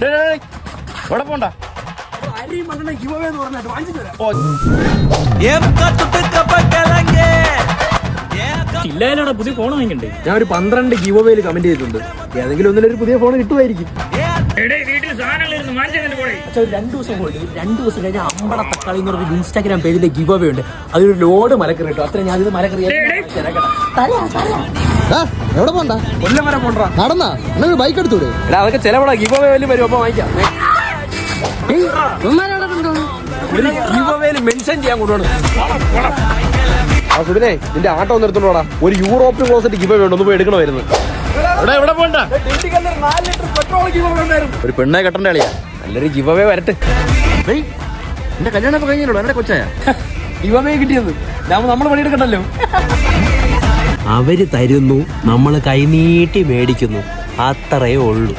എവിടെ പോണ്ട? ഇല്ലാലോടാ, പുതിയ ഫോൺ വാങ്ങിക്കണ്ടേ? ഞാൻ ഒരു 12 ഗീവ് അവേയിൽ കമന്റ് ചെയ്തിട്ടുണ്ട്. ഏതെങ്കിലും ഒന്നിലൊരു പുതിയ ഫോൺ കിട്ടുമായിരിക്കും. വീട്ടിൽ സാധനങ്ങൾ മാറ്റി 2 ദിവസം പോയിട്ട് 2 ദിവസം കഴിഞ്ഞ അമ്പള തക്കാളി എന്ന് പറഞ്ഞ ഇൻസ്റ്റാഗ്രാം പേജിലെ ഗിവ് അവേ ഉണ്ട്. അതൊരു ലോഡ് മലക്കറി കിട്ടും. അത്ര ഞാനിത് മലക്കറി എവിടെ പോണ്ട? കൊല്ലം വരെ പോണ്ടാ. നടന്നാ എന്നൊരു ബൈക്ക് എടുത്തൂടെ? അതൊക്കെ ചിലവടാ ഗിവ് അവേ വരും. അപ്പൊ വാങ്ങിക്കാം. ഗിവ് അവേയിൽ മെൻഷൻ ചെയ്യാൻ കൊണ്ടുപോകണം. സുബിനെ, നിന്റെ ആട്ടോ ഒന്ന് എടുത്തോളാ. ഒരു യൂറോപ്യൻ ക്ലോസറ്റ് ഗിവ് അവേ ഉണ്ട്. ഒന്ന് പോയി എടുക്കണമായിരുന്നു. എവിടെ പോണ്ട? 4 ലിറ്റർ പെട്രോൾ ഗിവ് അവേ ഉണ്ടായിരുന്നു. ഒരു പെണ്ണെ കെട്ടണ്ട കളിയാ. നല്ലൊരു ഗിവ് അവേ വരട്ടെ. എന്റെ കല്യാണം ഇപ്പൊ കഴിഞ്ഞല്ലോ. എന്റെ കൊച്ചായ ഗിവ് അവേ കിട്ടിയത് നമ്മൾ പണിയെടുക്കണ്ടല്ലോ. അവര് തരുന്നു, നമ്മൾ കൈനീട്ടി മേടിക്കുന്നു. അത്രയേ ഉള്ളൂ.